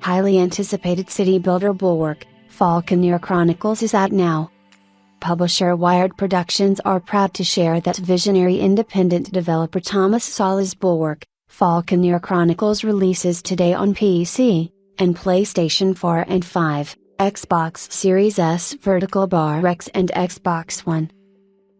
highly anticipated city builder Bulwark, Falconeer Chronicles is out now. Publisher Wired Productions are proud to share that visionary independent developer Thomas Sala's Bulwark, Falconeer Chronicles releases today on PC, and PlayStation 4 and 5, Xbox Series S Vertical Bar X and Xbox One.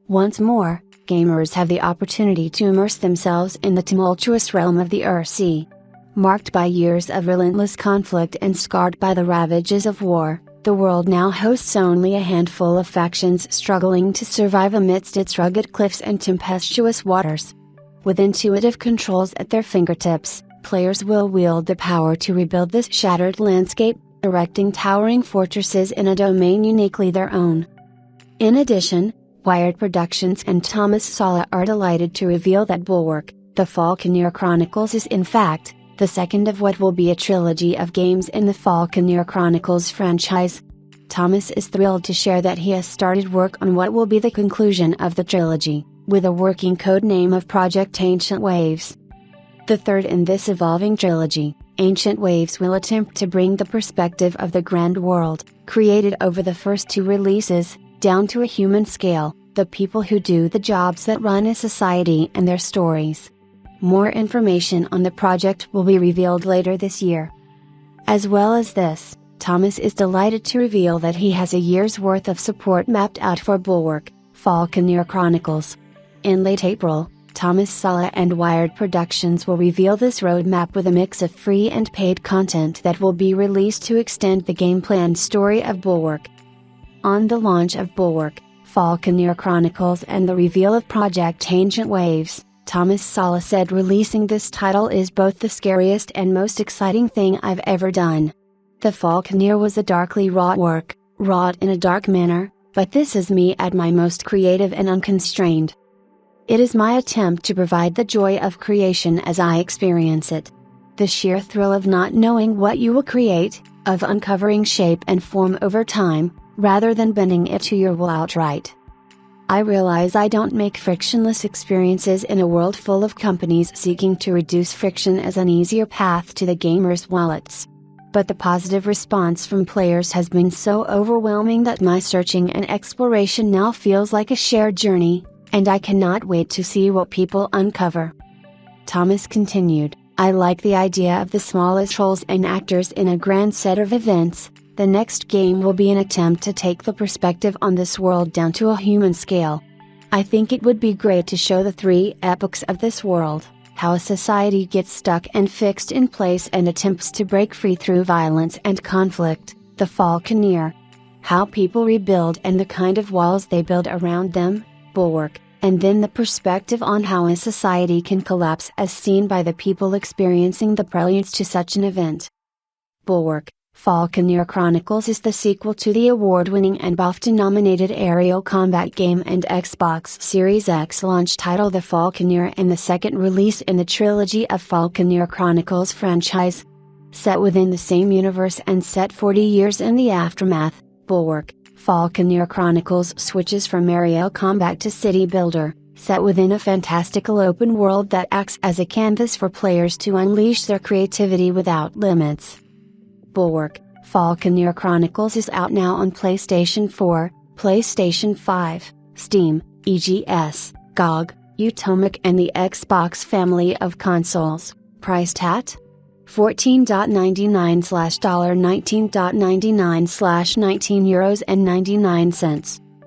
Once more, gamers have the opportunity to immerse themselves in the tumultuous realm of the Earthsea. Marked by years of relentless conflict and scarred by the ravages of war, the world now hosts only a handful of factions struggling to survive amidst its rugged cliffs and tempestuous waters. With intuitive controls at their fingertips, players will wield the power to rebuild this shattered landscape, erecting towering fortresses in a domain uniquely their own. In addition, Wired Productions and Thomas Sala are delighted to reveal that Bulwark, the Falconeer Chronicles is in fact, the second of what will be a trilogy of games in the Falconeer Chronicles franchise. Thomas is thrilled to share that he has started work on what will be the conclusion of the trilogy, with a working code name of Project Ancient Waves. The third in this evolving trilogy, Ancient Waves will attempt to bring the perspective of the grand world, created over the first two releases, down to a human scale, the people who do the jobs that run a society and their stories. More information on the project will be revealed later this year. As well as this, Thomas is delighted to reveal that he has a year's worth of support mapped out for Bulwark, Falconeer Chronicles. In late April, Thomas Sala and Wired Productions will reveal this roadmap with a mix of free and paid content that will be released to extend the gameplay and story of Bulwark. On the launch of Bulwark, Falconeer Chronicles and the reveal of Project Ancient Waves, Thomas Sala said releasing this title is both the scariest and most exciting thing I've ever done. The Falconeer was a darkly wrought work, wrought in a dark manner, but this is me at my most creative and unconstrained. It is my attempt to provide the joy of creation as I experience it. The sheer thrill of not knowing what you will create, of uncovering shape and form over time, rather than bending it to your will outright. I realize I don't make frictionless experiences in a world full of companies seeking to reduce friction as an easier path to the gamers' wallets. But the positive response from players has been so overwhelming that my searching and exploration now feels like a shared journey, and I cannot wait to see what people uncover. Thomas continued, I like the idea of the smallest roles and actors in a grand set of events. The next game will be an attempt to take the perspective on this world down to a human scale. I think it would be great to show the three epochs of this world, how a society gets stuck and fixed in place and attempts to break free through violence and conflict, the Falconeer. How people rebuild and the kind of walls they build around them, Bulwark, and then the perspective on how a society can collapse as seen by the people experiencing the preludes to such an event. Bulwark, Falconeer Chronicles is the sequel to the award-winning and BAFTA-nominated aerial combat game and Xbox Series X launch title The Falconeer and the second release in the trilogy of Falconeer Chronicles franchise. Set within the same universe and set 40 years in the aftermath, Bulwark, Falconeer Chronicles switches from aerial combat to city builder, set within a fantastical open world that acts as a canvas for players to unleash their creativity without limits. Bulwark, Falconeer Chronicles is out now on PlayStation 4, PlayStation 5, Steam, EGS, GOG, Utomic and the Xbox family of consoles, priced at $14.99/$19.99/€19.99.